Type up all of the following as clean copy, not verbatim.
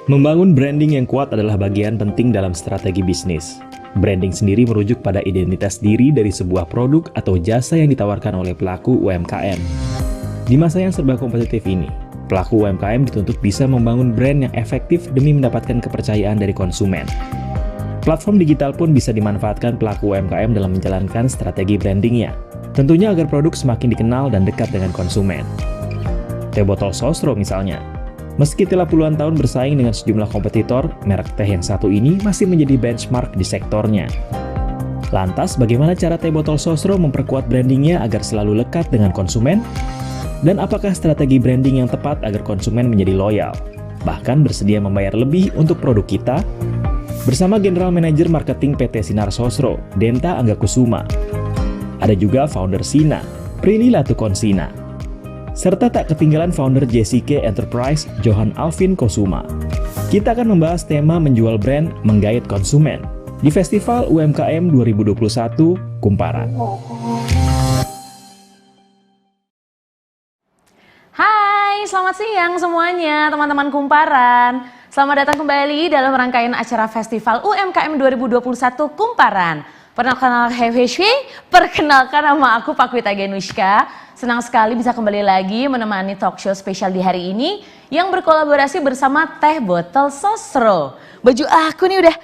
Membangun branding yang kuat adalah bagian penting dalam strategi bisnis. Branding sendiri merujuk pada identitas diri dari sebuah produk atau jasa yang ditawarkan oleh pelaku UMKM. Di masa yang serba kompetitif ini, pelaku UMKM dituntut bisa membangun brand yang efektif demi mendapatkan kepercayaan dari konsumen. Platform digital pun bisa dimanfaatkan pelaku UMKM dalam menjalankan strategi brandingnya, tentunya agar produk semakin dikenal dan dekat dengan konsumen. Teh botol Sosro misalnya. Meski telah puluhan tahun bersaing dengan sejumlah kompetitor, merek teh yang satu ini masih menjadi benchmark di sektornya. Lantas, bagaimana cara teh botol Sosro memperkuat brandingnya agar selalu lekat dengan konsumen? Dan apakah strategi branding yang tepat agar konsumen menjadi loyal, bahkan bersedia membayar lebih untuk produk kita? Bersama General Manager Marketing PT Sinar Sosro, Denta Anggakusuma. Ada juga founder Sina, Prilly Latukonsina. Serta tak ketinggalan founder JCK Enterprise, Johan Alvin Kosuma. Kita akan membahas tema menjual brand menggait konsumen di Festival UMKM 2021 Kumparan. Hai, selamat siang semuanya teman-teman Kumparan. Selamat datang kembali dalam rangkaian acara Festival UMKM 2021 Kumparan. Perkenalkan nama aku Pakwita Genushka. Senang sekali bisa kembali lagi menemani talk show spesial di hari ini yang berkolaborasi bersama Teh Botol Sosro. Baju aku nih udah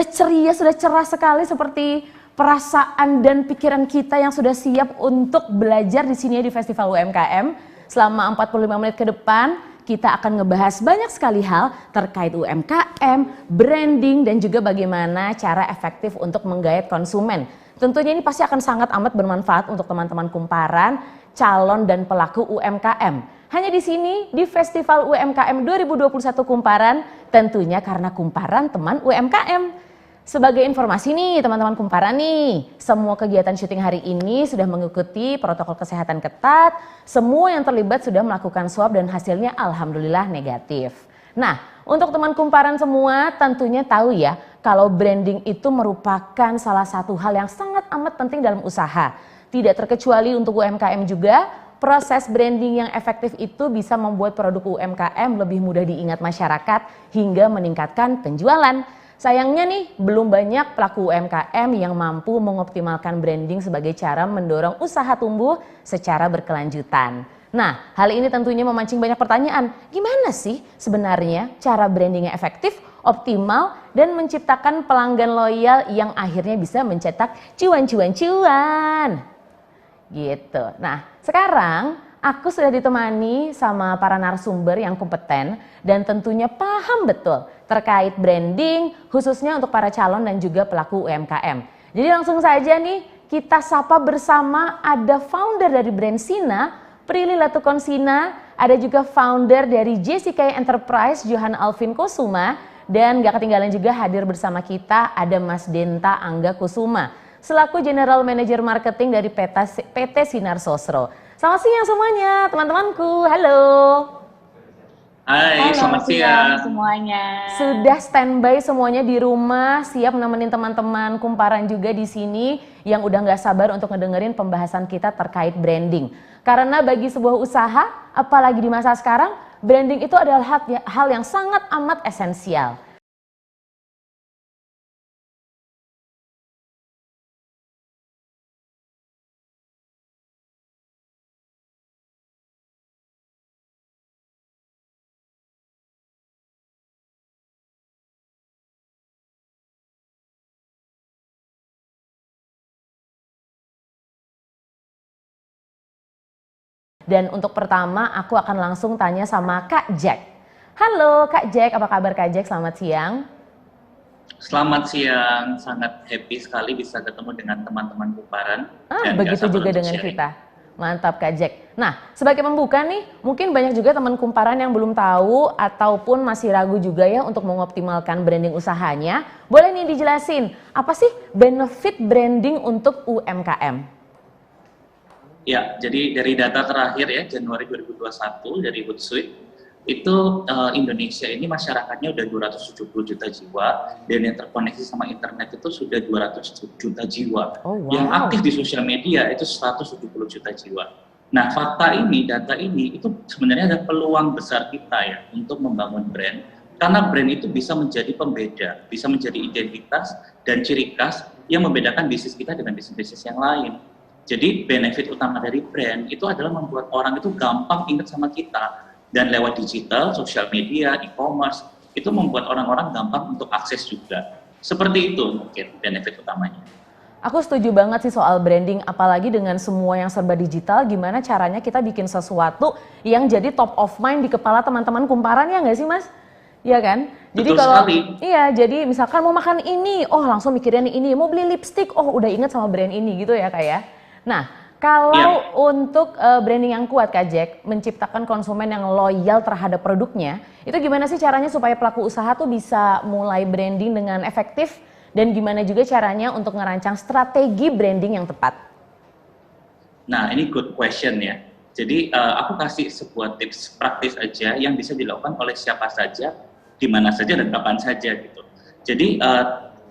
ceria, sudah cerah sekali seperti perasaan dan pikiran kita yang sudah siap untuk belajar di sini di Festival UMKM. Selama 45 menit ke depan kita akan ngebahas banyak sekali hal terkait UMKM, branding, dan juga bagaimana cara efektif untuk menggait konsumen. Tentunya ini pasti akan sangat amat bermanfaat untuk teman-teman Kumparan, calon dan pelaku UMKM. Hanya di sini di Festival UMKM 2021 Kumparan, tentunya karena Kumparan teman UMKM. Sebagai informasi nih teman-teman Kumparan nih, semua kegiatan syuting hari ini sudah mengikuti protokol kesehatan ketat, semua yang terlibat sudah melakukan swab dan hasilnya alhamdulillah negatif. Nah, untuk teman Kumparan semua tentunya tahu ya, kalau branding itu merupakan salah satu hal yang sangat amat penting dalam usaha. Tidak terkecuali untuk UMKM juga, proses branding yang efektif itu bisa membuat produk UMKM lebih mudah diingat masyarakat hingga meningkatkan penjualan. Sayangnya nih, belum banyak pelaku UMKM yang mampu mengoptimalkan branding sebagai cara mendorong usaha tumbuh secara berkelanjutan. Nah, hal ini tentunya memancing banyak pertanyaan. Gimana sih sebenarnya cara brandingnya efektif, optimal, dan menciptakan pelanggan loyal yang akhirnya bisa mencetak cuan-cuan-cuan? Gitu. Nah, sekarang aku sudah ditemani sama para narasumber yang kompeten dan tentunya paham betul terkait branding khususnya untuk para calon dan juga pelaku UMKM. Jadi langsung saja nih kita sapa bersama, ada founder dari brand Sina, Prilly Latukonsina, ada juga founder dari JCK Enterprise, Johan Alvin Kosuma, dan gak ketinggalan juga hadir bersama kita ada Mas Denta Anggakusuma selaku General Manager Marketing dari PT Sinar Sosro. Selamat siang semuanya teman-temanku, halo. Hai, selamat siang semuanya. Sudah standby semuanya di rumah, siap nemenin teman-teman Kumparan juga di sini yang udah nggak sabar untuk ngedengerin pembahasan kita terkait branding. Karena bagi sebuah usaha, apalagi di masa sekarang, branding itu adalah hal yang sangat amat esensial. Dan untuk pertama aku akan langsung tanya sama Kak Jack. Halo Kak Jack, apa kabar Kak Jack? Selamat siang. Selamat siang, sangat happy sekali bisa ketemu dengan teman-teman Kumparan. Begitu juga dengan kita. Mantap Kak Jack. Nah, sebagai pembuka nih, mungkin banyak juga teman Kumparan yang belum tahu ataupun masih ragu juga ya untuk mengoptimalkan branding usahanya. Boleh nih dijelasin, apa sih benefit branding untuk UMKM? Ya, jadi dari data terakhir ya, Januari 2021 dari Hootsuite, itu Indonesia ini masyarakatnya udah 270 juta jiwa, dan yang terkoneksi sama internet itu sudah 200 juta jiwa. Oh, wow. Yang aktif di sosial media itu 170 juta jiwa. Nah, fakta ini, data ini, itu sebenarnya ada peluang besar kita ya untuk membangun brand, Karena brand itu bisa menjadi pembeda, bisa menjadi identitas dan ciri khas yang membedakan bisnis kita dengan bisnis-bisnis yang lain. Jadi benefit utama dari brand itu adalah membuat orang itu gampang ingat sama kita. Dan lewat digital, sosial media, e-commerce, itu membuat orang-orang gampang untuk akses juga. Seperti itu mungkin benefit utamanya. Aku setuju banget sih soal branding, apalagi dengan semua yang serba digital, gimana caranya kita bikin sesuatu yang jadi top of mind di kepala teman-teman kumparan, ya nggak sih Mas? Iya kan? Jadi Betul kalau sekali. iya, jadi misalkan mau makan ini, oh langsung mikirin ini, mau beli lipstick, oh udah inget sama brand ini gitu ya Kak ya. Nah, kalau untuk branding yang kuat Kak Jack, menciptakan konsumen yang loyal terhadap produknya, itu gimana sih caranya supaya pelaku usaha tuh bisa mulai branding dengan efektif, dan gimana juga caranya untuk ngerancang strategi branding yang tepat? Nah, ini good question ya. Jadi aku kasih sebuah tips praktis aja yang bisa dilakukan oleh siapa saja, di mana saja dan kapan saja gitu. Jadi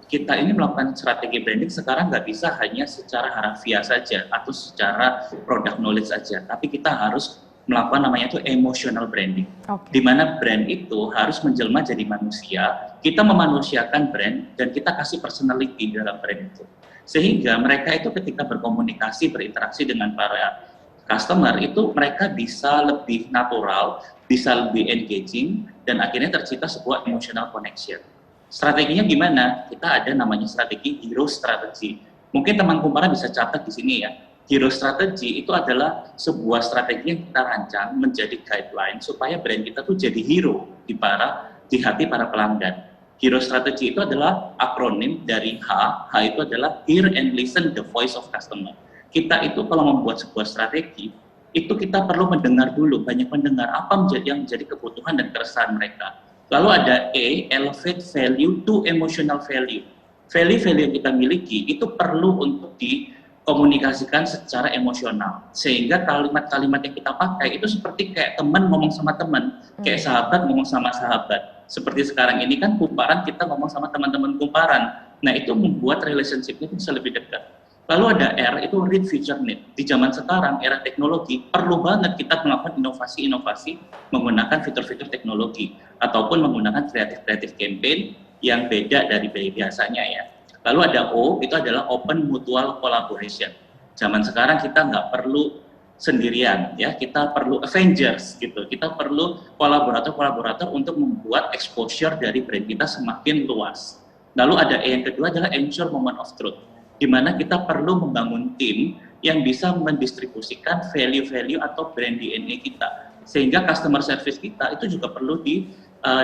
kita ini melakukan strategi branding sekarang nggak bisa hanya secara harafiah saja atau secara product knowledge saja, tapi kita harus melakukan namanya itu emotional branding. Di mana brand itu harus menjelma jadi manusia, kita memanusiakan brand dan kita kasih personality dalam brand itu. Sehingga mereka itu ketika berkomunikasi, berinteraksi dengan para customer itu mereka bisa lebih natural, bisa lebih engaging, dan akhirnya tercipta sebuah emotional connection. Strateginya gimana? Kita ada namanya strategi hero strategy. Mungkin teman kumparan bisa catat di sini ya. Hero strategy itu adalah sebuah strategi yang kita rancang menjadi guideline supaya brand kita tuh jadi hero di hati para pelanggan. Hero strategy itu adalah akronim dari H. H itu adalah hear and listen the voice of customer. Kita itu kalau membuat sebuah strategi, itu kita perlu mendengar dulu, banyak mendengar apa yang menjadi kebutuhan dan keresahan mereka. Lalu ada E, elevate value to emotional value. Value-value yang kita miliki itu perlu untuk dikomunikasikan secara emosional. Sehingga kalimat-kalimat yang kita pakai itu seperti kayak teman ngomong sama teman, kayak sahabat ngomong sama sahabat. Seperti sekarang ini kan kumparan, kita ngomong sama teman-teman kumparan. Nah itu membuat relationship-nya bisa lebih dekat. Lalu ada R, itu read future need. Di zaman sekarang, era teknologi, perlu banget kita melakukan inovasi-inovasi menggunakan fitur-fitur teknologi ataupun menggunakan kreatif-kreatif campaign yang beda dari biasanya ya. Lalu ada O, itu adalah open mutual collaboration. Zaman sekarang kita nggak perlu sendirian ya, kita perlu Avengers gitu. Kita perlu kolaborator-kolaborator untuk membuat exposure dari brand kita semakin luas. Lalu ada E yang kedua adalah ensure moment of truth, di mana kita perlu membangun tim yang bisa mendistribusikan value-value atau brand DNA kita. Sehingga customer service kita itu juga perlu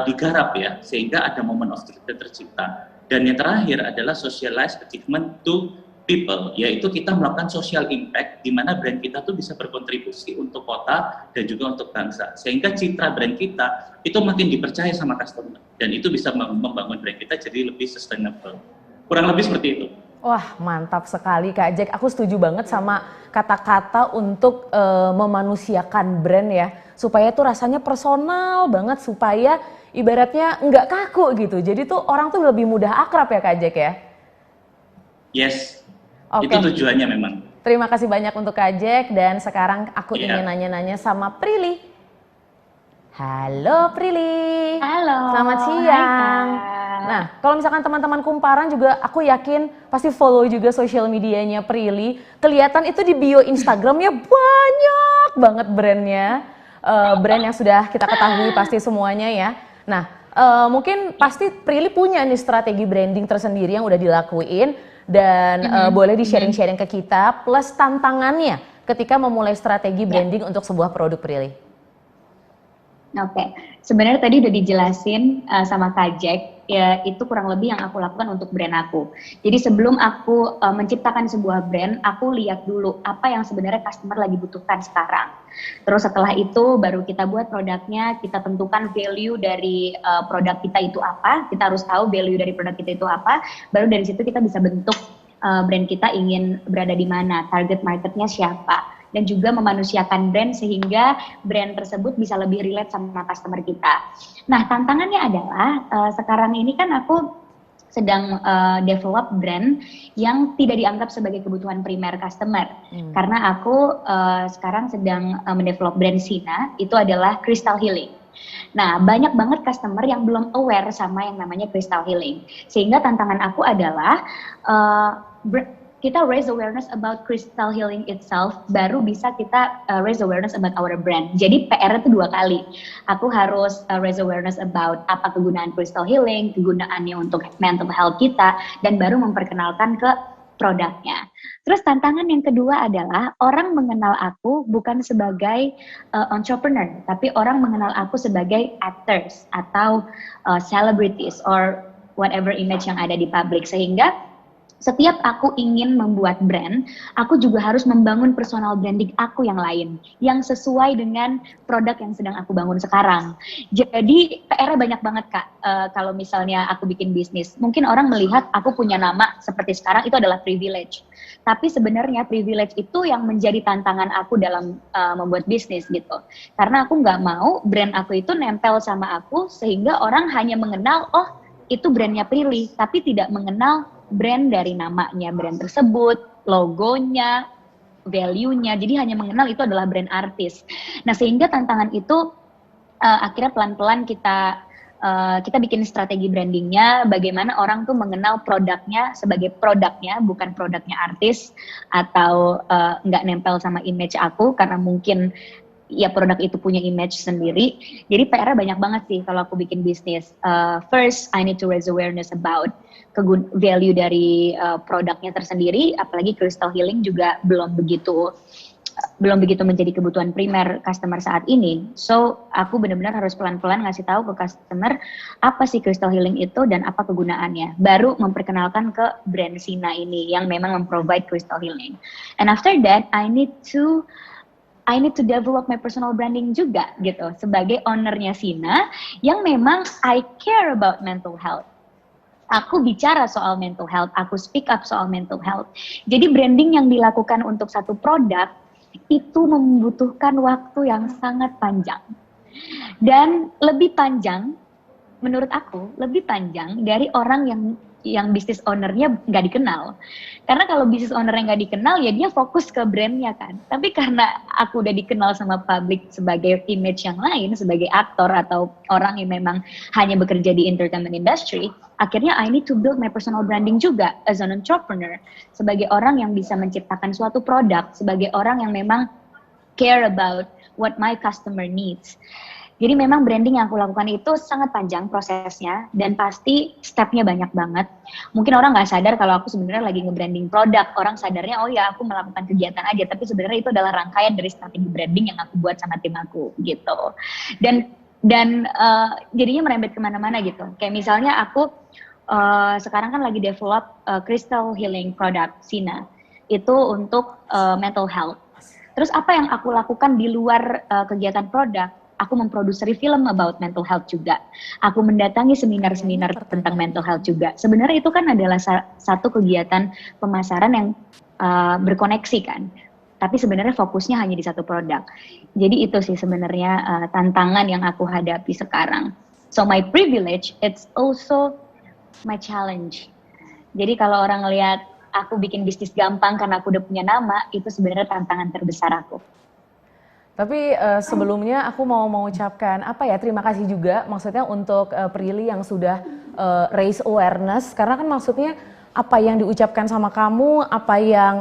digarap ya, sehingga ada moment of truth yang tercipta. Dan yang terakhir adalah socialize achievement to people, yaitu kita melakukan social impact, di mana brand kita tuh bisa berkontribusi untuk kota dan juga untuk bangsa. Sehingga citra brand kita itu makin dipercaya sama customer, dan itu bisa membangun brand kita jadi lebih sustainable. Kurang lebih seperti itu. Wah mantap sekali Kak Jack, aku setuju banget sama kata-kata untuk memanusiakan brand ya. Supaya tuh rasanya personal banget, supaya ibaratnya nggak kaku gitu. Jadi tuh orang tuh lebih mudah akrab ya Kak Jack ya? Yes, itu tujuannya memang. Terima kasih banyak untuk Kak Jack, dan sekarang aku ingin nanya-nanya sama Prilly. Halo Prilly. Halo. Selamat siang. Nah, kalau misalkan teman-teman kumparan juga aku yakin pasti follow juga sosial medianya Prilly. Kelihatan itu di bio Instagramnya banyak banget brandnya. Brand yang sudah kita ketahui pasti semuanya ya. Nah, mungkin pasti Prilly punya nih strategi branding tersendiri yang udah dilakuin. Dan boleh di-sharing-sharing ke kita plus tantangannya ketika memulai strategi branding untuk sebuah produk Prilly. Oke, sebenarnya tadi udah dijelasin sama Kak Jack, ya itu kurang lebih yang aku lakukan untuk brand aku. Jadi sebelum aku menciptakan sebuah brand, aku lihat dulu apa yang sebenarnya customer lagi butuhkan sekarang. Terus setelah itu baru kita buat produknya, kita tentukan value dari produk kita itu apa, kita harus tahu value dari produk kita itu apa, baru dari situ kita bisa bentuk brand kita ingin berada di mana, target marketnya siapa. Dan juga memanusiakan brand sehingga brand tersebut bisa lebih relate sama customer kita. Nah tantangannya adalah sekarang ini kan aku sedang develop brand yang tidak dianggap sebagai kebutuhan primer customer. Karena aku sekarang sedang mendevelop brand Sina, itu adalah crystal healing. Nah, banyak banget customer yang belum aware sama yang namanya crystal healing. Sehingga tantangan aku adalah kita raise awareness about crystal healing itself, baru bisa kita raise awareness about our brand. Jadi PR itu 2 kali. Aku harus raise awareness about apa kegunaan crystal healing, kegunaannya untuk mental health kita, dan baru memperkenalkan ke produknya. Terus tantangan yang kedua adalah orang mengenal aku bukan sebagai entrepreneur, tapi orang mengenal aku sebagai actors atau celebrities or whatever image yang ada di publik. Sehingga setiap aku ingin membuat brand, aku juga harus membangun personal branding aku yang lain, yang sesuai dengan produk yang sedang aku bangun sekarang. Jadi PR-nya banyak banget Kak, kalau misalnya aku bikin bisnis. Mungkin orang melihat aku punya nama seperti sekarang, itu adalah privilege. Tapi sebenarnya privilege itu yang menjadi tantangan aku dalam membuat bisnis gitu. Karena aku nggak mau brand aku itu nempel sama aku, sehingga orang hanya mengenal, oh itu brandnya Prilly, tapi tidak mengenal brand dari namanya, brand tersebut, logonya, value-nya. Jadi hanya mengenal itu adalah brand artis. Nah, sehingga tantangan itu akhirnya pelan-pelan kita bikin strategi brandingnya, bagaimana orang tuh mengenal produknya sebagai produknya, bukan produknya artis, atau nggak nempel sama image aku, karena mungkin ya produk itu punya image sendiri. Jadi PR-nya banyak banget sih kalau aku bikin bisnis. First, I need to raise awareness about value dari produknya tersendiri, apalagi crystal healing juga belum begitu menjadi kebutuhan primer customer saat ini. So, aku benar-benar harus pelan-pelan ngasih tahu ke customer apa sih crystal healing itu dan apa kegunaannya. Baru memperkenalkan ke brand Sina ini yang memang memprovide crystal healing. And after that, I need to develop my personal branding juga gitu sebagai ownernya Sina yang memang I care about mental health. Aku bicara soal mental health, aku speak up soal mental health. Jadi branding yang dilakukan untuk satu produk itu membutuhkan waktu yang sangat panjang. Dan lebih panjang, menurut aku, lebih panjang dari orang yang bisnis ownernya nggak dikenal. Karena kalau bisnis ownernya nggak dikenal, ya dia fokus ke brandnya kan. Tapi karena aku udah dikenal sama publik sebagai image yang lain, sebagai aktor atau orang yang memang hanya bekerja di entertainment industry, akhirnya I need to build my personal branding juga as an entrepreneur. Sebagai orang yang bisa menciptakan suatu produk, sebagai orang yang memang care about what my customer needs. Jadi memang branding yang aku lakukan itu sangat panjang prosesnya dan pasti stepnya banyak banget. Mungkin orang nggak sadar kalau aku sebenarnya lagi nge-branding produk. Orang sadarnya oh ya aku melakukan kegiatan aja, tapi sebenarnya itu adalah rangkaian dari strategi branding yang aku buat sama tim aku gitu. Dan jadinya merembet kemana-mana gitu. Kayak misalnya aku sekarang kan lagi develop crystal healing product Sina itu untuk mental health. Terus apa yang aku lakukan di luar kegiatan produk? Aku memproduksi film about mental health juga. Aku mendatangi seminar-seminar tentang mental health juga. Sebenarnya itu kan adalah satu kegiatan pemasaran yang berkoneksi kan. Tapi sebenarnya fokusnya hanya di satu produk. Jadi itu sih sebenarnya tantangan yang aku hadapi sekarang. So my privilege, it's also my challenge. Jadi kalau orang ngelihat aku bikin bisnis gampang karena aku udah punya nama, itu sebenarnya tantangan terbesar aku. Tapi sebelumnya aku mau mengucapkan terima kasih juga maksudnya untuk Prilly yang sudah raise awareness, karena kan maksudnya apa yang diucapkan sama kamu, apa yang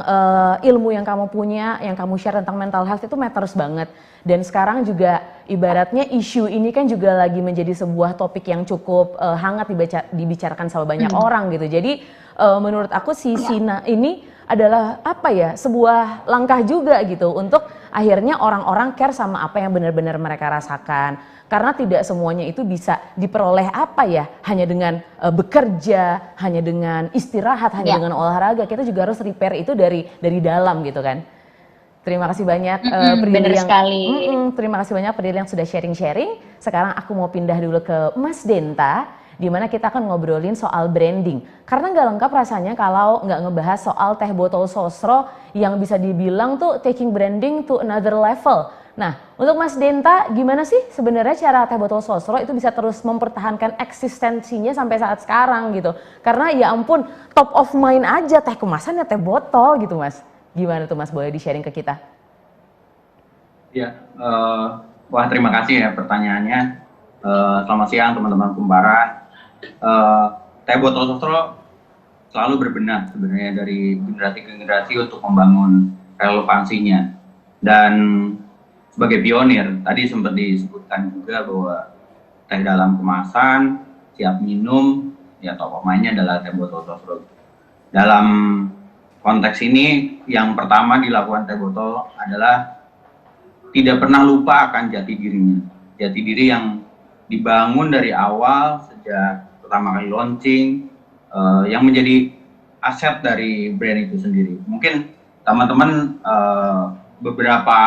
ilmu yang kamu punya, yang kamu share tentang mental health itu matters banget. Dan sekarang juga ibaratnya isu ini kan juga lagi menjadi sebuah topik yang cukup hangat dibicarakan sama banyak orang gitu. Jadi menurut aku si Sina ini adalah sebuah langkah juga gitu untuk akhirnya orang-orang care sama apa yang benar-benar mereka rasakan. Karena tidak semuanya itu bisa diperoleh hanya dengan bekerja, hanya dengan istirahat, hanya dengan olahraga. Kita juga harus repair itu dari dalam gitu kan. Terima kasih banyak Prilly terima kasih banyak Prilly yang sudah sharing-sharing. Sekarang aku mau pindah dulu ke Mas Denta, di mana kita akan ngobrolin soal branding. Karena nggak lengkap rasanya kalau nggak ngebahas soal teh botol sosro yang bisa dibilang tuh taking branding to another level. Nah, untuk Mas Denta, gimana sih sebenarnya cara teh botol sosro itu bisa terus mempertahankan eksistensinya sampai saat sekarang gitu? Karena ya ampun, top of mind aja teh kemasan ya teh botol gitu Mas. Gimana tuh Mas, boleh di-sharing ke kita? Ya, wah terima kasih ya pertanyaannya. Selamat siang teman-teman Kumparan. Teh Botol Sosro selalu berbenah sebenarnya dari generasi ke generasi untuk membangun relevansinya. Dan sebagai pionir, tadi sempat disebutkan juga bahwa teh dalam kemasan, siap minum, ya top of mind-nya adalah Teh Botol Sosro. Dalam konteks ini, yang pertama dilakukan Teh Botol adalah tidak pernah lupa akan jati dirinya. Jati diri yang dibangun dari awal sejak pertama kali launching, yang menjadi aset dari brand itu sendiri. Mungkin teman-teman beberapa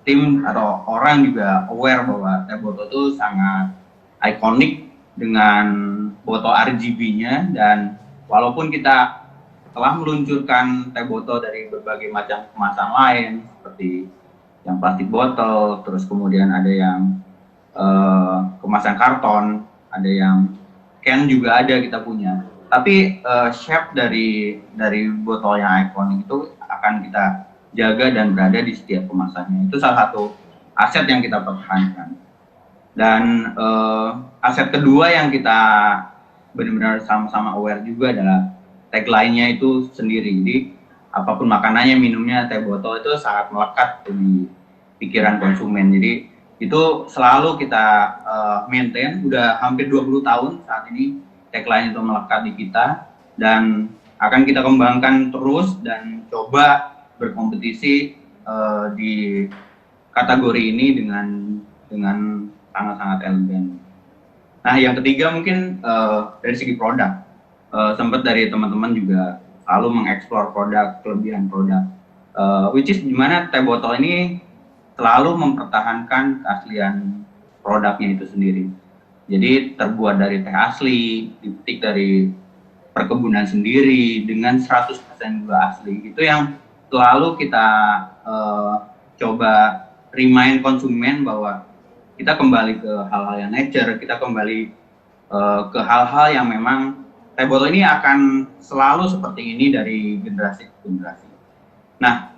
tim atau orang juga aware bahwa Teh Botol itu sangat ikonik dengan botol RGB-nya, dan walaupun kita telah meluncurkan Teh Botol dari berbagai macam kemasan lain seperti yang plastik botol, terus kemudian ada yang kemasan karton, ada yang can juga ada kita punya. Tapi shape dari botol yang ikonik itu akan kita jaga dan berada di setiap kemasannya. Itu salah satu aset yang kita pertahankan. Dan aset kedua yang kita benar-benar sama-sama aware juga adalah tagline-nya itu sendiri. Jadi apapun makanannya, minumnya, Teh Botol itu sangat melekat di pikiran konsumen. Jadi itu selalu kita maintain, udah hampir 20 tahun saat ini tagline itu melekat di kita, dan akan kita kembangkan terus dan coba berkompetisi di kategori ini dengan sangat-sangat elegan. Nah, yang ketiga mungkin dari segi produk, sempat dari teman-teman juga selalu mengeksplor produk, kelebihan produk, which is dimana Teh Botol ini selalu mempertahankan keaslian produknya itu sendiri. Jadi terbuat dari teh asli, dipetik dari perkebunan sendiri dengan 100% gula asli. Itu yang selalu kita coba remind konsumen bahwa kita kembali ke hal-hal yang nature, kita kembali ke hal-hal yang memang Teh Botol ini akan selalu seperti ini dari generasi ke generasi. Nah,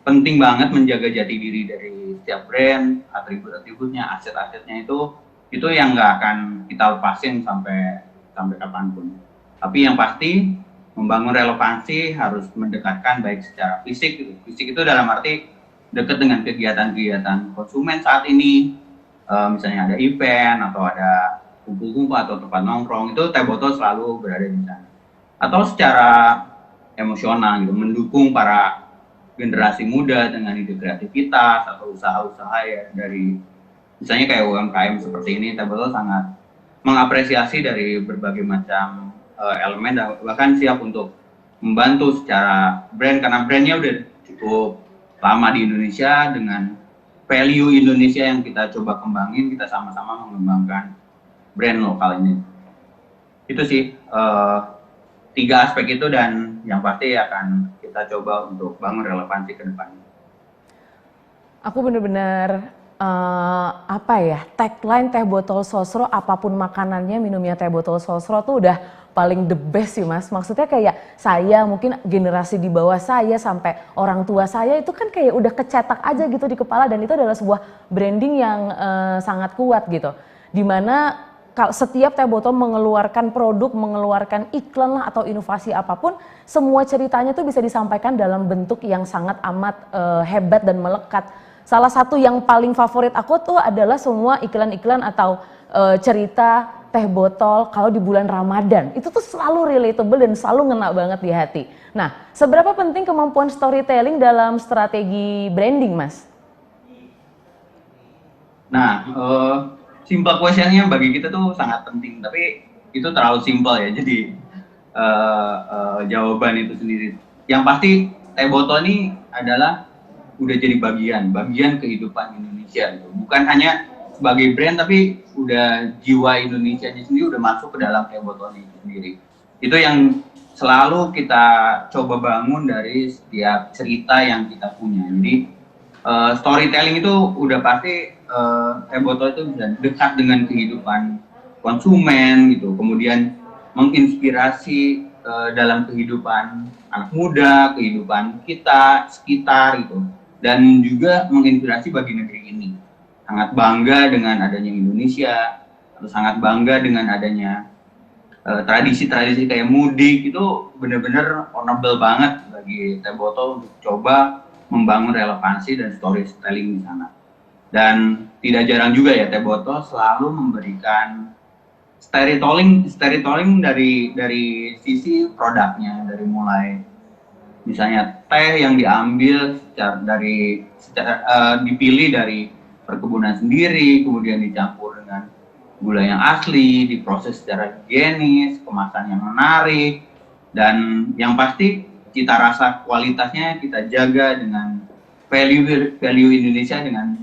penting banget menjaga jati diri dari setiap brand, atribut-atributnya, aset-asetnya itu yang nggak akan kita lepasin sampai kapanpun. Tapi yang pasti membangun relevansi harus mendekatkan baik secara fisik. Fisik itu dalam arti dekat dengan kegiatan-kegiatan konsumen saat ini, misalnya ada event atau ada kumpul-kumpul atau tempat nongkrong, itu Teh Botol selalu berada di sana. Atau secara emosional gitu, mendukung para generasi muda dengan ide kreativitas atau usaha-usaha ya dari misalnya kayak UMKM seperti ini. Teh Botol sangat mengapresiasi dari berbagai macam elemen dan bahkan siap untuk membantu secara brand, karena brandnya udah cukup lama di Indonesia dengan value Indonesia yang kita coba kembangin, kita sama-sama mengembangkan brand lokal ini. Itu sih 3 aspek itu, dan yang pasti akan kita coba untuk bangun relevansi ke depannya. Aku bener-bener tagline Teh Botol Sosro, apapun makanannya, minumnya Teh Botol Sosro tuh udah paling the best sih Mas. Maksudnya kayak saya, mungkin generasi di bawah saya sampai orang tua saya itu kan kayak udah kecetak aja gitu di kepala, dan itu adalah sebuah branding yang sangat kuat gitu. Dimana setiap Teh Botol mengeluarkan produk, mengeluarkan iklan lah atau inovasi apapun, semua ceritanya tuh bisa disampaikan dalam bentuk yang sangat amat hebat dan melekat. Salah satu yang paling favorit aku tuh adalah semua iklan-iklan atau cerita Teh Botol kalau di bulan Ramadan. Itu tuh selalu relatable dan selalu ngena banget di hati. Nah, seberapa penting kemampuan storytelling dalam strategi branding, Mas? Nah, simple questionnya bagi kita tuh sangat penting, tapi itu terlalu simple ya, jadi jawaban itu sendiri. Yang pasti Teh Botol ini adalah udah jadi bagian kehidupan Indonesia gitu. Bukan hanya sebagai brand, tapi udah jiwa Indonesia sendiri udah masuk ke dalam Teh Botol itu sendiri. Itu yang selalu kita coba bangun dari setiap cerita yang kita punya. Jadi storytelling itu udah pasti Teh Botol itu bisa dekat dengan kehidupan konsumen gitu, kemudian menginspirasi dalam kehidupan anak muda, kehidupan kita sekitar gitu, dan juga menginspirasi bagi negeri ini. sangat bangga dengan adanya Indonesia, atau sangat bangga dengan adanya tradisi-tradisi kayak mudik. Itu benar-benar honorable banget bagi Teh Botol untuk coba membangun relevansi dan storytelling di sana. Dan tidak jarang juga ya Teh Botol selalu memberikan storytelling dari sisi produknya, dari mulai misalnya teh yang diambil dipilih dari perkebunan sendiri, kemudian dicampur dengan gula yang asli, diproses secara higienis, kemasan yang menarik, dan yang pasti cita rasa kualitasnya kita jaga dengan value Indonesia, dengan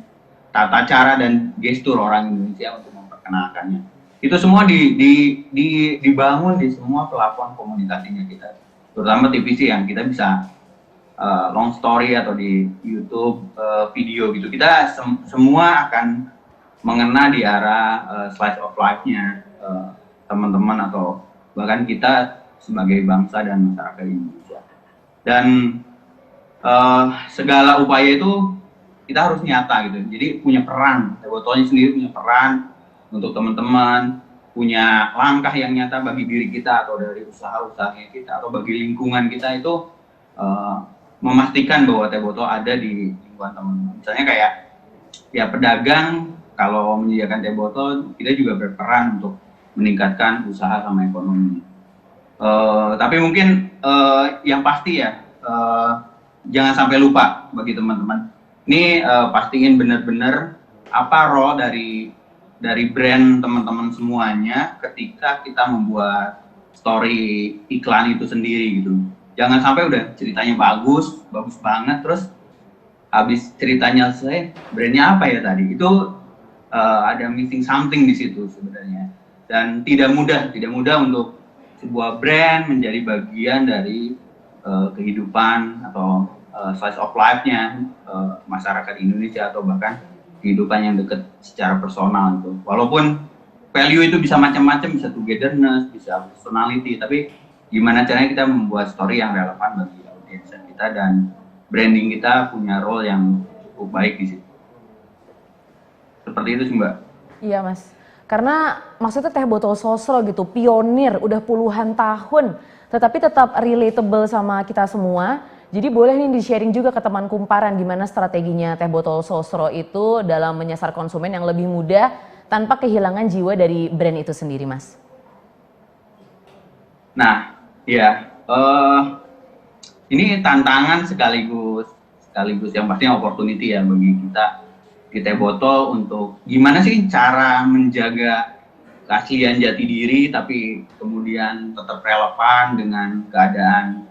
tata cara dan gestur orang Indonesia untuk memperkenalkannya. Itu semua dibangun di semua pelabuhan komunikasinya kita, terutama TVC yang kita bisa long story atau di YouTube video gitu. Kita semua akan mengena di arah slice of life-nya teman-teman atau bahkan kita sebagai bangsa dan masyarakat Indonesia. Dan segala upaya itu kita harus nyata gitu. Jadi punya peran, Teh Botolnya sendiri punya peran untuk teman-teman, punya langkah yang nyata bagi diri kita atau dari usaha-usahanya kita atau bagi lingkungan kita itu memastikan bahwa Teh Botol ada di lingkungan teman-teman. Misalnya kayak ya pedagang, kalau menyediakan Teh Botol, kita juga berperan untuk meningkatkan usaha sama ekonomi. Tapi mungkin yang pasti ya, jangan sampai lupa bagi teman-teman. Ini pastiin benar-benar apa role dari brand teman-teman semuanya ketika kita membuat story iklan itu sendiri gitu. Jangan sampai udah ceritanya bagus banget, terus habis ceritanya selesai, brandnya apa ya tadi? Itu ada missing something di situ sebenarnya, dan tidak mudah untuk sebuah brand menjadi bagian dari kehidupan atau slice of life-nya masyarakat Indonesia atau bahkan kehidupan yang dekat secara personal itu. Walaupun value itu bisa macam-macam, bisa togetherness, bisa personality, tapi gimana caranya kita membuat story yang relevan bagi audiens kita, dan branding kita punya role yang cukup baik di situ. Seperti itu sih Mbak. Iya Mas, karena maksudnya Teh Botol Sosro gitu, pionir udah puluhan tahun, tetapi tetap relatable sama kita semua. Jadi boleh nih di-sharing juga ke teman kumparan gimana strateginya Teh Botol Sosro itu dalam menyasar konsumen yang lebih mudah tanpa kehilangan jiwa dari brand itu sendiri Mas. Nah, ya ini tantangan sekaligus yang pastinya opportunity ya bagi kita di Teh Botol untuk gimana sih cara menjaga keaslian jati diri tapi kemudian tetap relevan dengan keadaan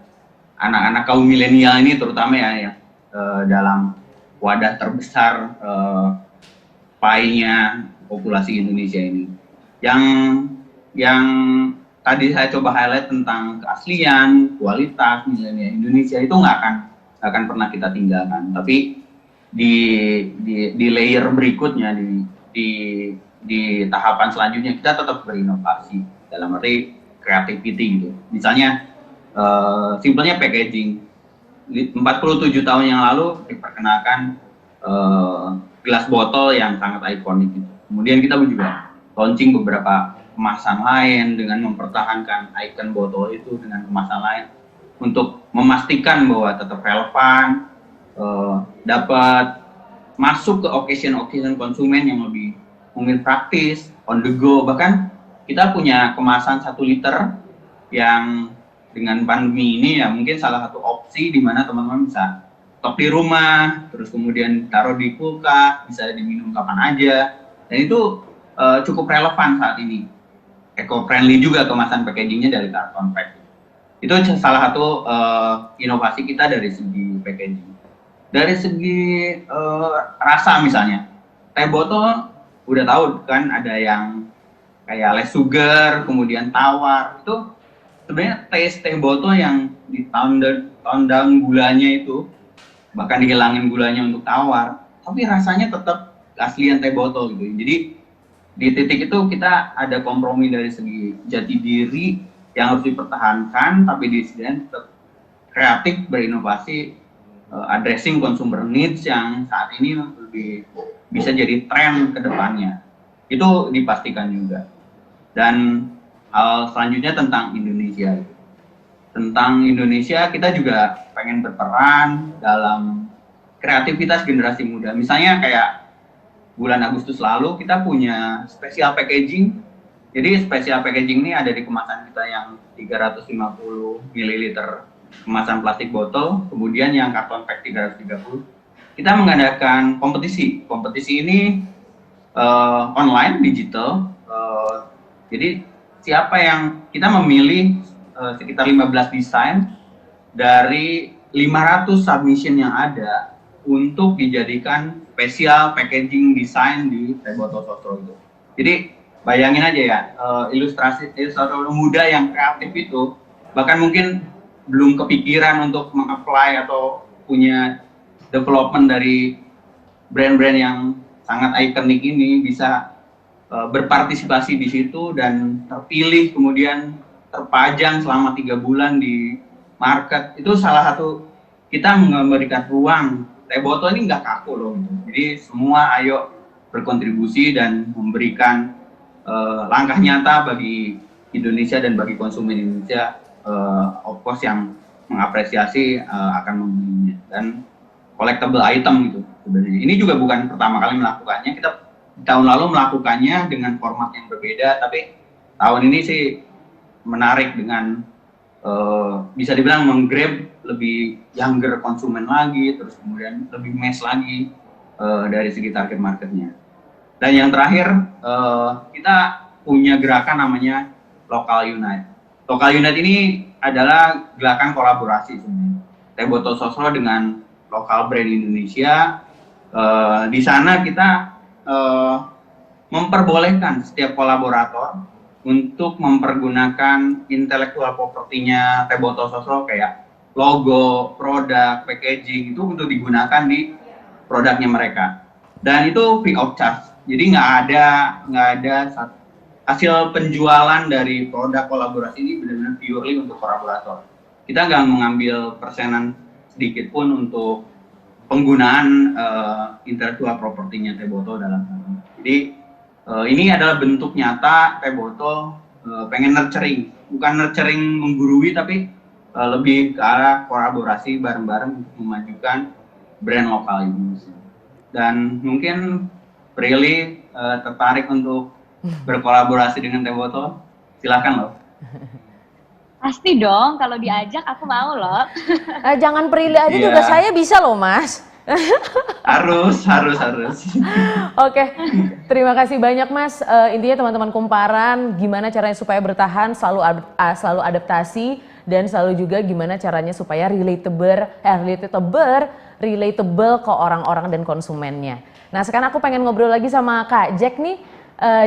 anak-anak kaum milenial ini terutama ya dalam wadah terbesar pie-nya populasi Indonesia ini. Yang tadi saya coba highlight tentang keaslian, kualitas milenial Indonesia itu nggak akan pernah kita tinggalkan. Tapi di layer berikutnya, di tahapan selanjutnya kita tetap berinovasi dalam arti creativity gitu. Misalnya simpelnya packaging. 47 tahun yang lalu diperkenalkan gelas botol yang sangat ikonik gitu. Kemudian kita juga launching beberapa kemasan lain dengan mempertahankan ikon botol itu dengan kemasan lain untuk memastikan bahwa tetap relevan, dapat masuk ke occasion konsumen yang lebih mungkin praktis, on the go. Bahkan kita punya kemasan 1 liter yang dengan pandemi ini ya mungkin salah satu opsi di mana teman-teman bisa stok di rumah, terus kemudian taruh di kulkas, bisa diminum kapan aja, dan itu cukup relevan saat ini. Eco-friendly juga kemasan packagingnya dari karton pack. Itu salah satu inovasi kita dari segi packaging. Dari segi rasa misalnya, Teh Botol udah tahu kan ada yang kayak less sugar, kemudian tawar. Itu sebenarnya taste Teh Botol yang di-tone down gulanya itu, bahkan dihilangin gulanya untuk tawar, tapi rasanya tetap keaslian Teh Botol gitu. Jadi di titik itu kita ada kompromi dari segi jati diri yang harus dipertahankan, tapi di sisi lain tetap kreatif, berinovasi, addressing consumer needs yang saat ini lebih bisa jadi tren ke depannya. Itu dipastikan juga. Dan hal selanjutnya tentang Indonesia. Tentang Indonesia, kita juga pengen berperan dalam kreativitas generasi muda. Misalnya kayak bulan Agustus lalu kita punya special packaging. Jadi special packaging ini ada di kemasan kita yang 350 ml kemasan plastik botol, kemudian yang karton pack 330. Kita mengadakan kompetisi. Kompetisi ini online, digital. Jadi siapa yang kita memilih sekitar 15 desain dari 500 submission yang ada untuk dijadikan spesial packaging desain di Teh Botol Sosro itu. Jadi bayangin aja ya, ilustrator muda yang kreatif itu bahkan mungkin belum kepikiran untuk meng-apply atau punya development dari brand-brand yang sangat ikonik ini bisa berpartisipasi di situ dan terpilih kemudian terpajang selama 3 bulan di market. Itu salah satu kita memberikan ruang. Teh Botol ini nggak kaku loh. Jadi semua ayo berkontribusi dan memberikan langkah nyata bagi Indonesia dan bagi konsumen Indonesia, of course yang mengapresiasi akan membelinya. Dan collectible item gitu sebenarnya. Ini juga bukan pertama kali melakukannya. Kita tahun lalu melakukannya dengan format yang berbeda, tapi tahun ini sih menarik dengan bisa dibilang menggrab lebih younger konsumen lagi, terus kemudian lebih mass lagi dari segi target marketnya. Dan yang terakhir kita punya gerakan namanya Local Unite. Local Unite ini adalah gerakan kolaborasi sebenarnya. Teh Botol Sosro dengan lokal brand Indonesia. Di sana kita memperbolehkan setiap kolaborator untuk mempergunakan intellectual property-nya Teh Botol Sosro kayak logo, produk, packaging itu untuk digunakan di produknya mereka. Dan itu free of charge. Jadi nggak ada hasil penjualan dari produk kolaborasi ini benar-benar purely untuk kolaborator. Kita nggak mengambil persenan sedikit pun untuk penggunaan intellectual property-nya Teh Botol dalam hal ini. Jadi ini adalah bentuk nyata Teh Botol pengen nurturing, bukan nurturing menggurui, tapi lebih ke arah kolaborasi bareng-bareng untuk memajukan brand lokal Indonesia. Dan mungkin Prilly tertarik untuk berkolaborasi dengan Teh Botol, silakan loh. Pasti dong, kalau diajak aku mau loh. Jangan Prilly aja juga saya bisa loh Mas. Harus. Oke, terima kasih banyak Mas. Intinya teman-teman Kumparan, gimana caranya supaya bertahan, selalu adaptasi, dan selalu juga gimana caranya supaya relatable ke orang-orang dan konsumennya. Nah sekarang aku pengen ngobrol lagi sama Kak Jack nih,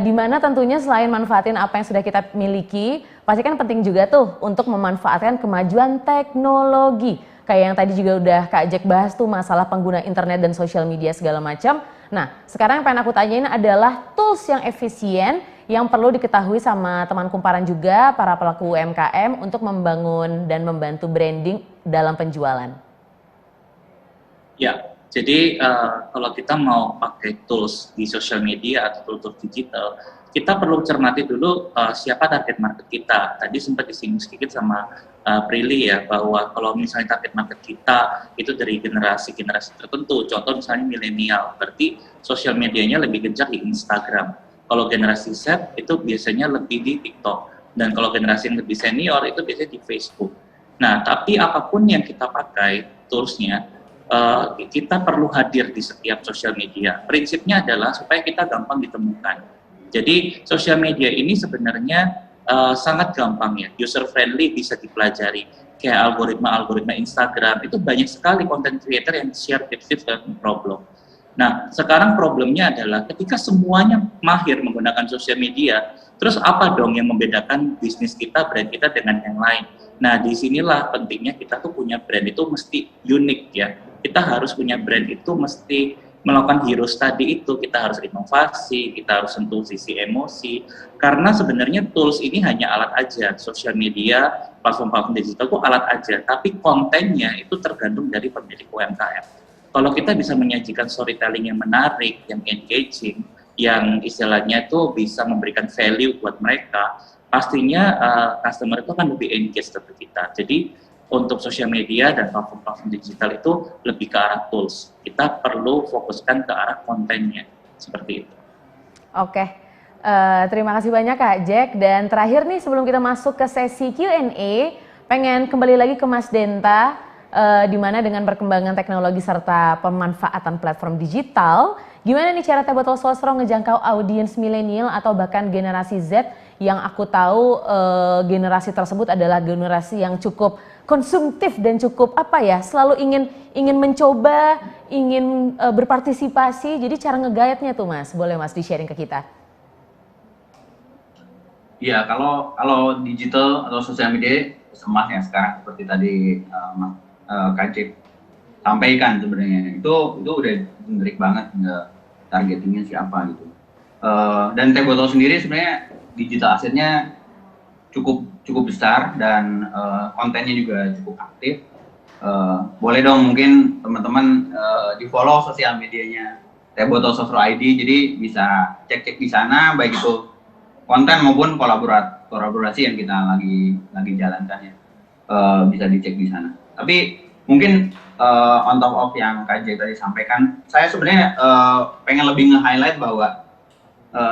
di mana tentunya selain manfaatin apa yang sudah kita miliki, pasti kan penting juga tuh untuk memanfaatkan kemajuan teknologi. Kayak yang tadi juga udah Kak Jack bahas tuh masalah pengguna internet dan sosial media segala macam. Nah sekarang yang pengen aku tanyain adalah tools yang efisien yang perlu diketahui sama teman Kumparan juga, para pelaku UMKM untuk membangun dan membantu branding dalam penjualan. Ya, jadi kalau kita mau pakai tools di social media atau tools digital, kita perlu cermati dulu siapa target market kita. Tadi sempat disinggung sedikit sama Prilly ya, bahwa kalau misalnya target market kita itu dari generasi-generasi tertentu, contoh misalnya milenial, berarti sosial medianya lebih gencar di Instagram. Kalau generasi Z itu biasanya lebih di TikTok, dan kalau generasi yang lebih senior itu biasanya di Facebook. Nah, tapi apapun yang kita pakai toolsnya, kita perlu hadir di setiap sosial media. Prinsipnya adalah supaya kita gampang ditemukan. Jadi sosial media ini sebenarnya sangat gampang ya, user friendly, bisa dipelajari. Kayak algoritma Instagram itu banyak sekali content creator yang share tips-tips dan problem. Nah sekarang problemnya adalah ketika semuanya mahir menggunakan sosial media, terus apa dong yang membedakan bisnis kita, brand kita dengan yang lain? Nah disinilah pentingnya kita tuh punya brand itu mesti unik ya. Kita harus punya brand itu mesti melakukan hero study itu, kita harus inovasi, kita harus sentuh sisi emosi, karena sebenarnya tools ini hanya alat aja, sosial media, platform digital itu alat aja, tapi kontennya itu tergantung dari pemilik UMKM. Kalau kita bisa menyajikan storytelling yang menarik, yang engaging, yang istilahnya itu bisa memberikan value buat mereka, pastinya customer itu akan lebih engage ke kita. Jadi untuk sosial media dan platform-platform digital itu lebih ke arah tools. Kita perlu fokuskan ke arah kontennya, seperti itu. Oke, terima kasih banyak Kak Jack. Dan terakhir nih sebelum kita masuk ke sesi Q&A, pengen kembali lagi ke Mas Denta. Di mana dengan perkembangan teknologi serta pemanfaatan platform digital, gimana nih cara Teh Botol Sosro ngejangkau audiens milenial atau bahkan generasi Z yang aku tahu generasi tersebut adalah generasi yang cukup konsumtif dan cukup selalu ingin mencoba, ingin berpartisipasi. Jadi cara ngegayatnya tuh Mas, boleh Mas di-sharing ke kita? Iya, kalau digital atau sosial media emas ya sekarang seperti tadi Kak Jack sampaikan sebenarnya itu udah generik banget, nggak targetingnya siapa gitu. Dan Teh Botol sendiri sebenarnya digital asetnya cukup besar dan kontennya juga cukup aktif. Boleh dong mungkin teman-teman di follow sosial medianya Teh Botol Sosro ID, jadi bisa cek di sana baik itu konten maupun kolaborasi yang kita lagi jalankan ya. Bisa dicek di sana. Tapi mungkin on top of yang Kak Jack tadi sampaikan, saya sebenarnya pengen lebih nge-highlight bahwa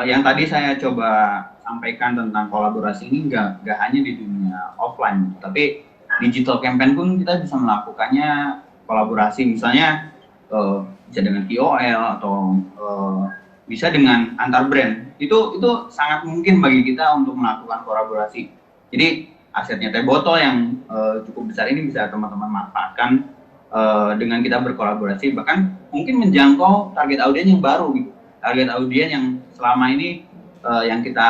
yang tadi saya coba sampaikan tentang kolaborasi ini nggak hanya di dunia offline, tapi digital campaign pun kita bisa melakukannya kolaborasi, misalnya bisa dengan KOL atau bisa dengan antar brand. Itu sangat mungkin bagi kita untuk melakukan kolaborasi. Jadi asetnya Teh Botol yang cukup besar ini bisa teman-teman manfaatkan dengan kita berkolaborasi, bahkan mungkin menjangkau target audiens yang baru gitu. Target audiens yang selama ini yang kita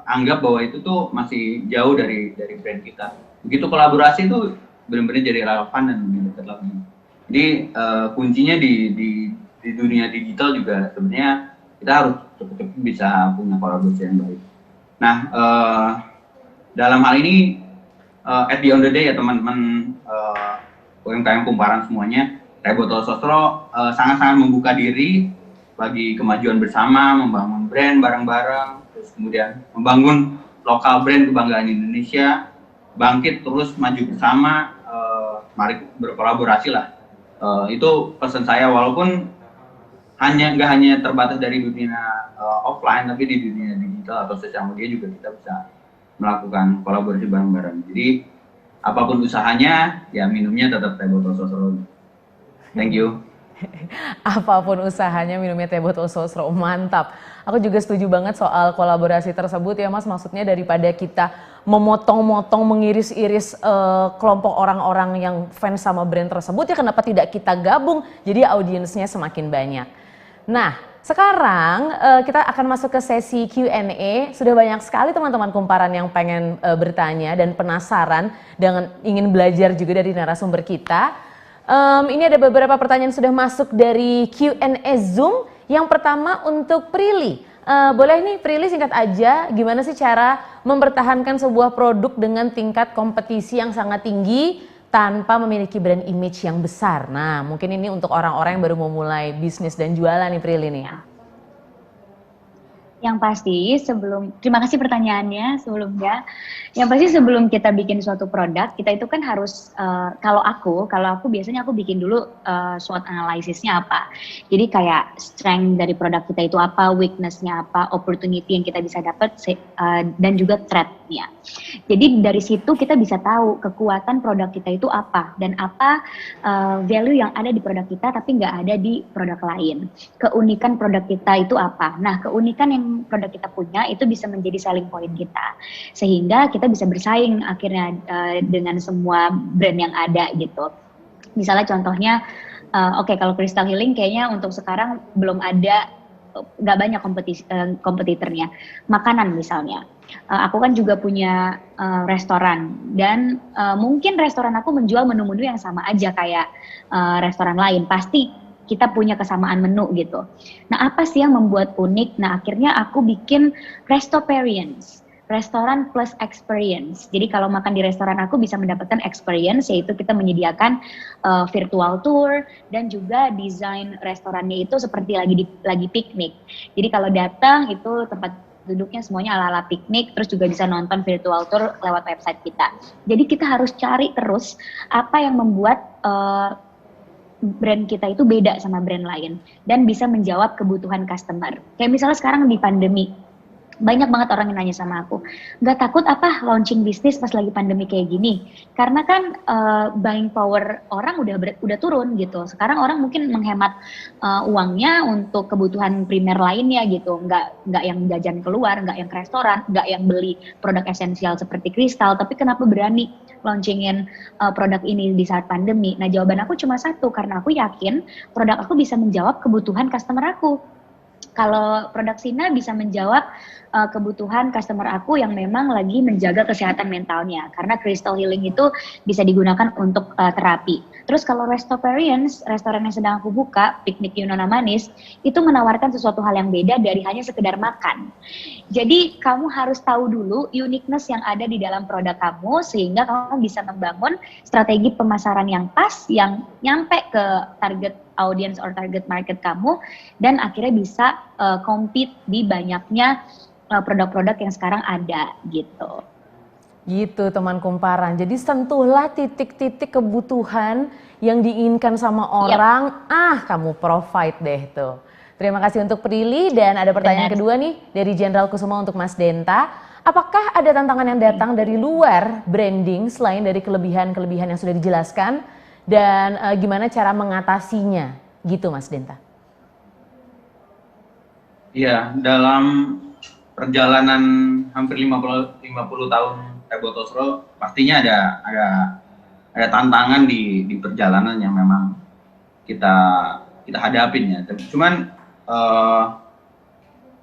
anggap bahwa itu tuh masih jauh dari brand kita. Begitu kolaborasi itu benar-benar jadi relevan dan lebih dekat lagi. Jadi kuncinya di dunia digital juga sebenarnya kita harus cepat-cepat bisa punya kolaborasi yang baik. Nah, dalam hal ini at the end of the day ya teman-teman UMKM Kumparan semuanya, Teh Botol Sosro sangat-sangat membuka diri bagi kemajuan bersama, membangun brand bareng-bareng, terus kemudian membangun lokal brand kebanggaan Indonesia, bangkit terus maju bersama, mari berkolaborasi lah. Itu pesan saya, walaupun nggak hanya terbatas dari dunia offline, tapi di dunia digital atau sosial media juga kita bisa melakukan kolaborasi bareng-bareng. Jadi apapun usahanya, ya minumnya tetap Teh Botol Sosro. Thank you. Apapun usahanya minumnya Teh Botol Sosro, mantap. Aku juga setuju banget soal kolaborasi tersebut ya Mas. Maksudnya daripada kita memotong-motong, mengiris-iris kelompok orang-orang yang fans sama brand tersebut, ya kenapa tidak kita gabung? Jadi audiensnya semakin banyak. Nah, sekarang kita akan masuk ke sesi Q&A. Sudah banyak sekali teman-teman Kumparan yang pengen bertanya dan penasaran dan ingin belajar juga dari narasumber kita. Ini ada beberapa pertanyaan sudah masuk dari Q&A Zoom. Yang pertama untuk Prilly. Boleh nih Prilly singkat aja, gimana sih cara mempertahankan sebuah produk dengan tingkat kompetisi yang sangat tinggi tanpa memiliki brand image yang besar? Nah, mungkin ini untuk orang-orang yang baru memulai bisnis dan jualan nih Prilly nih. Yang pasti terima kasih pertanyaannya sebelumnya. Yang pasti sebelum kita bikin suatu produk, kita itu kan harus, kalau aku biasanya aku bikin dulu SWOT analisisnya apa. Jadi kayak strength dari produk kita itu apa, weakness-nya apa, opportunity yang kita bisa dapat, dan juga threat-nya. Jadi dari situ kita bisa tahu kekuatan produk kita itu apa, dan apa value yang ada di produk kita tapi nggak ada di produk lain. Keunikan produk kita itu apa. Nah, keunikan yang produk kita punya itu bisa menjadi selling point kita, sehingga kita bisa bersaing akhirnya dengan semua brand yang ada gitu. Misalnya contohnya, kalau Crystal Healing kayaknya untuk sekarang belum ada, nggak banyak kompetitornya. Makanan misalnya, aku kan juga punya restoran, dan mungkin restoran aku menjual menu-menu yang sama aja kayak restoran lain, pasti kita punya kesamaan menu gitu. Nah, apa sih yang membuat unik? Nah, akhirnya aku bikin Restoperians. restoran plus experience. Jadi kalau makan di restoran aku bisa mendapatkan experience, yaitu kita menyediakan virtual tour dan juga desain restorannya itu seperti lagi piknik. Jadi kalau datang itu tempat duduknya semuanya ala-ala piknik, terus juga bisa nonton virtual tour lewat website kita. Jadi kita harus cari terus apa yang membuat brand kita itu beda sama brand lain dan bisa menjawab kebutuhan customer. Kayak misalnya sekarang di pandemi, banyak banget orang yang nanya sama aku, nggak takut apa launching bisnis pas lagi pandemi kayak gini? Karena kan buying power orang udah turun gitu. Sekarang orang mungkin menghemat uangnya untuk kebutuhan primer lainnya gitu. Nggak yang jajan keluar, nggak yang ke restoran, nggak yang beli produk esensial seperti kristal. Tapi kenapa berani launchingin produk ini di saat pandemi? Nah jawaban aku cuma satu, karena aku yakin produk aku bisa menjawab kebutuhan customer aku. Kalau produk Sina bisa menjawab kebutuhan customer aku yang memang lagi menjaga kesehatan mentalnya, karena crystal healing itu bisa digunakan untuk terapi. Terus kalau Restoperians, restoran yang sedang aku buka, Piknik Yunona Manis, itu menawarkan sesuatu hal yang beda dari hanya sekedar makan. Jadi kamu harus tahu dulu uniqueness yang ada di dalam produk kamu, sehingga kamu bisa membangun strategi pemasaran yang pas, yang nyampe ke target audience or target market kamu, dan akhirnya bisa compete di banyaknya produk-produk yang sekarang ada gitu. Gitu teman kumparan, jadi sentuhlah titik-titik kebutuhan yang diinginkan sama orang, kamu provide deh tuh. Terima kasih untuk Prilly, dan ada pertanyaan kedua nih dari Jenderal Kusuma untuk Mas Denta. Apakah ada tantangan yang datang dari luar branding selain dari kelebihan-kelebihan yang sudah dijelaskan, dan gimana cara mengatasinya gitu Mas Denta? Iya, dalam perjalanan hampir 50 tahun Teh Botol Sro, pastinya ada tantangan di perjalanan yang memang kita hadapin ya. Cuman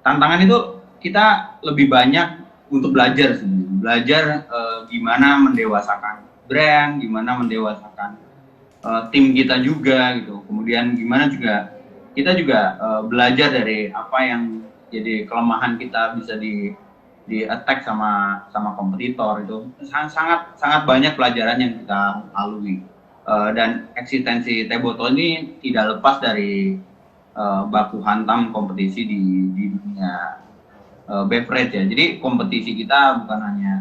tantangan itu kita lebih banyak untuk belajar sendiri, gimana mendewasakan brand, gimana mendewasakan tim kita juga gitu. Kemudian gimana juga kita juga belajar dari apa yang jadi kelemahan kita bisa di attack sama kompetitor. Itu sangat banyak pelajaran yang kita lalui, dan eksistensi Teh Botol ini tidak lepas dari baku hantam kompetisi di dunia beverage ya. Jadi kompetisi kita bukan hanya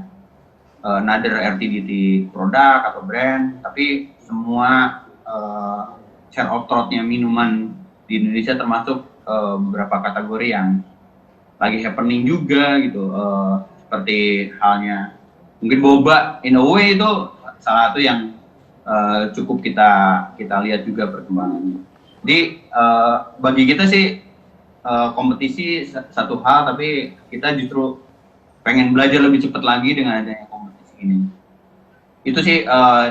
another RTDT produk atau brand, tapi semua share of throat-nya minuman di Indonesia, termasuk beberapa kategori yang lagi happening juga gitu, seperti halnya mungkin boba in a way itu salah satu yang cukup kita lihat juga perkembangannya. Jadi bagi kita sih kompetisi satu hal, tapi kita justru pengen belajar lebih cepat lagi dengan adanya kompetisi ini. Itu sih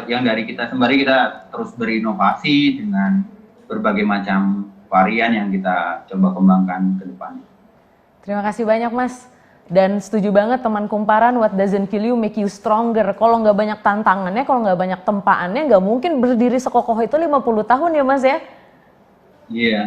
yang dari kita, sembari kita terus berinovasi dengan berbagai macam varian yang kita coba kembangkan ke depannya. Terima kasih banyak Mas, dan setuju banget teman kumparan, what doesn't kill you make you stronger. Kalau nggak banyak tantangannya, kalau nggak banyak tempaannya, nggak mungkin berdiri sekokoh itu 50 tahun ya Mas ya. Iya,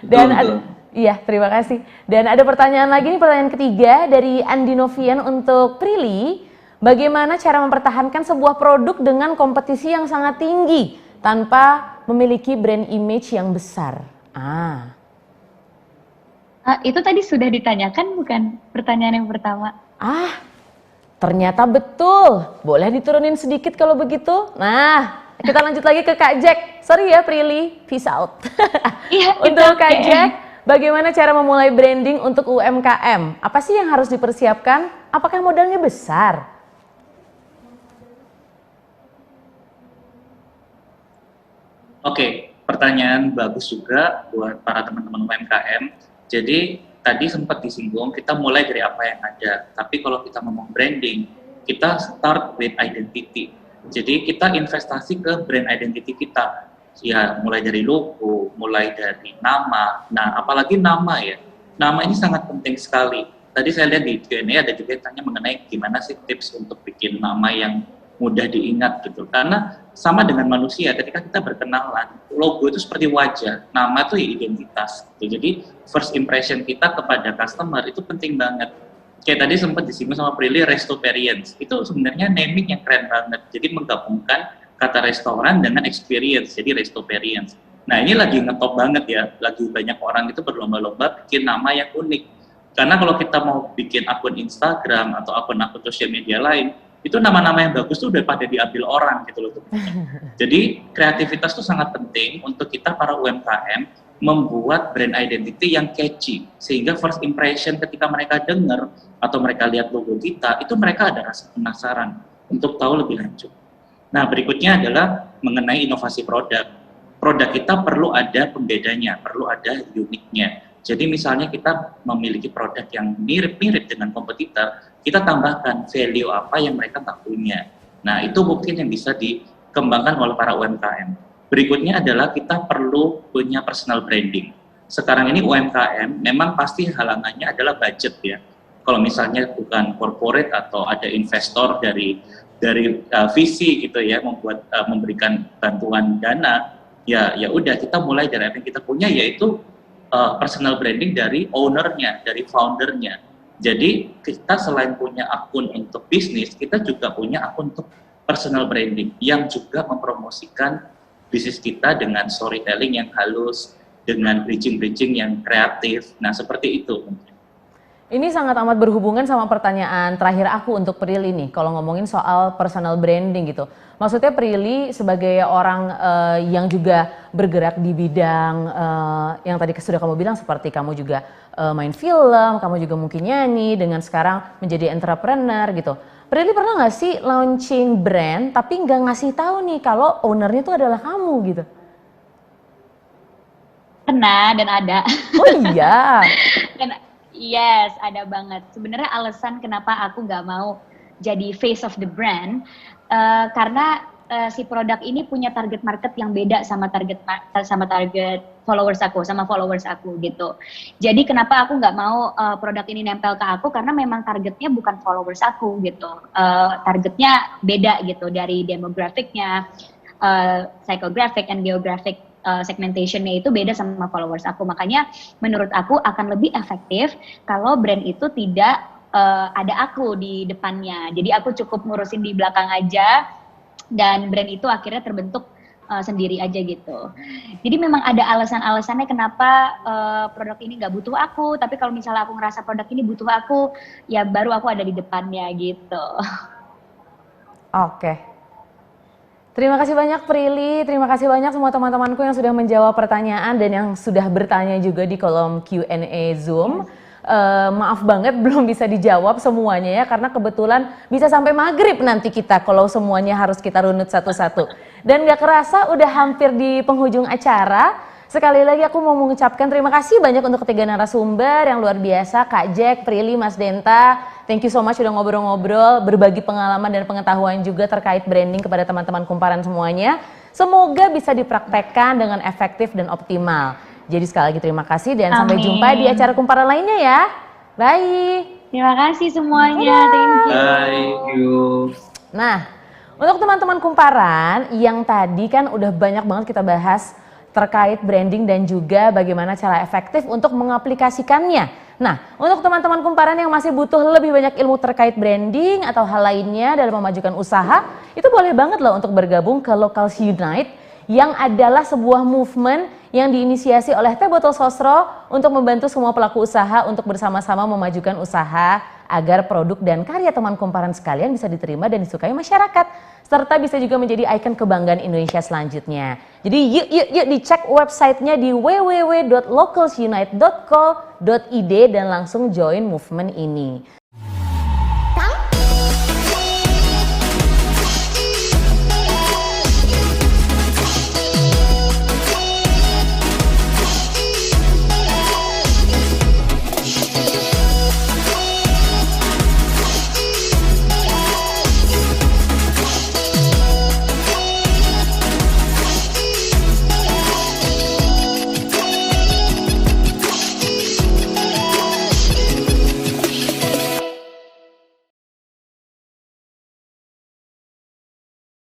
betul. Iya, terima kasih. Dan ada pertanyaan lagi nih, pertanyaan ketiga dari Andi Novian untuk Prilly. Bagaimana cara mempertahankan sebuah produk dengan kompetisi yang sangat tinggi tanpa memiliki brand image yang besar? Itu tadi sudah ditanyakan bukan pertanyaan yang pertama? Ternyata betul. Boleh diturunin sedikit kalau begitu? Nah, kita lanjut lagi ke Kak Jack. Sorry ya Prilly, peace out. Untuk Kak Jack, bagaimana cara memulai branding untuk UMKM? Apa sih yang harus dipersiapkan? Apakah modalnya besar? Oke, pertanyaan bagus juga buat para teman-teman UMKM. Jadi tadi sempat disinggung, kita mulai dari apa yang ada. Tapi kalau kita ngomong branding, kita start with identity. Jadi kita investasi ke brand identity kita. Ya, mulai dari logo, mulai dari nama. Nah, apalagi nama ya. Nama ini sangat penting sekali. Tadi saya lihat di Q&A ada juga yang tanya mengenai gimana sih tips untuk bikin nama yang mudah diingat gitu. Karena sama dengan manusia, ketika kita berkenalan, logo itu seperti wajah, nama itu identitas gitu. Jadi first impression kita kepada customer itu penting banget. kayak tadi sempat disinggung sama Prilly, Restoperience. Itu sebenarnya naming yang keren banget. Jadi menggabungkan kata restoran dengan experience, jadi Restoperience. Nah ini lagi ngetop banget ya, lagi banyak orang itu berlomba-lomba bikin nama yang unik. Karena kalau kita mau bikin akun Instagram atau akun-akun sosial media lain, itu nama-nama yang bagus tuh udah pada diambil orang gitu loh. Jadi kreativitas tuh sangat penting untuk kita para UMKM membuat brand identity yang catchy, sehingga first impression ketika mereka dengar atau mereka lihat logo kita, itu mereka ada rasa penasaran untuk tahu lebih lanjut. Nah berikutnya adalah mengenai inovasi produk. Produk kita perlu ada pembedanya, perlu ada uniknya. Jadi misalnya kita memiliki produk yang mirip-mirip dengan kompetitor, kita tambahkan value apa yang mereka tak punya. Nah itu mungkin yang bisa dikembangkan oleh para UMKM. Berikutnya adalah kita perlu punya personal branding. Sekarang ini UMKM memang pasti halangannya adalah budget ya. Kalau misalnya bukan corporate atau ada investor dari visi gitu ya, memberikan bantuan dana, ya udah kita mulai dari apa yang kita punya, yaitu personal branding dari ownernya, dari foundernya. Jadi kita selain punya akun untuk bisnis, kita juga punya akun untuk personal branding yang juga mempromosikan bisnis kita dengan storytelling yang halus, dengan bridging-bridging yang kreatif. Nah seperti itu. Ini sangat amat berhubungan sama pertanyaan terakhir aku untuk Prilly nih, kalau ngomongin soal personal branding gitu. Maksudnya Prilly sebagai orang yang juga bergerak di bidang yang tadi sudah kamu bilang, seperti kamu juga main film, kamu juga mungkin nyanyi, dengan sekarang menjadi entrepreneur gitu. Prilly pernah nggak sih launching brand tapi nggak ngasih tahu nih kalau ownernya itu adalah kamu gitu? Pernah dan ada. Oh iya. Yes, ada banget. Sebenarnya alasan kenapa aku nggak mau jadi face of the brand, karena si produk ini punya target market yang beda sama target followers aku, sama followers aku gitu. Jadi kenapa aku nggak mau produk ini nempel ke aku, karena memang targetnya bukan followers aku gitu. Targetnya beda gitu dari demografiknya, psychographic and geographic segmentationnya itu beda sama followers aku. Makanya menurut aku akan lebih efektif kalau brand itu tidak ada aku di depannya. Jadi aku cukup ngurusin di belakang aja, dan brand itu akhirnya terbentuk sendiri aja gitu. Jadi memang ada alasan-alasannya kenapa produk ini nggak butuh aku, tapi kalau misalnya aku ngerasa produk ini butuh aku, ya baru aku ada di depannya gitu. Oke. Terima kasih banyak Prilly, terima kasih banyak semua teman-temanku yang sudah menjawab pertanyaan dan yang sudah bertanya juga di kolom Q&A Zoom. Maaf banget belum bisa dijawab semuanya ya, karena kebetulan bisa sampai maghrib nanti kita kalau semuanya harus kita runut satu-satu. Dan gak kerasa udah hampir di penghujung acara. Sekali lagi aku mau mengucapkan terima kasih banyak untuk ketiga narasumber yang luar biasa, Kak Jack, Prilly, Mas Denta. Thank you so much udah ngobrol-ngobrol, berbagi pengalaman dan pengetahuan juga terkait branding kepada teman-teman Kumparan semuanya. Semoga bisa dipraktekkan dengan efektif dan optimal. Jadi sekali lagi terima kasih dan sampai jumpa di acara Kumparan lainnya ya. Bye. Terima kasih semuanya. Thank you. Thank you. Nah, untuk teman-teman Kumparan yang tadi kan udah banyak banget kita bahas terkait branding dan juga bagaimana cara efektif untuk mengaplikasikannya. Nah, untuk teman-teman Kumparan yang masih butuh lebih banyak ilmu terkait branding atau hal lainnya dalam memajukan usaha, itu boleh banget loh untuk bergabung ke Locals Unite yang adalah sebuah movement yang diinisiasi oleh Teh Botol Sosro untuk membantu semua pelaku usaha untuk bersama-sama memajukan usaha agar produk dan karya teman Kumparan sekalian bisa diterima dan disukai masyarakat, serta bisa juga menjadi ikon kebanggaan Indonesia selanjutnya. Jadi yuk dicek websitenya di www.localsunite.co.id dan langsung join movement ini.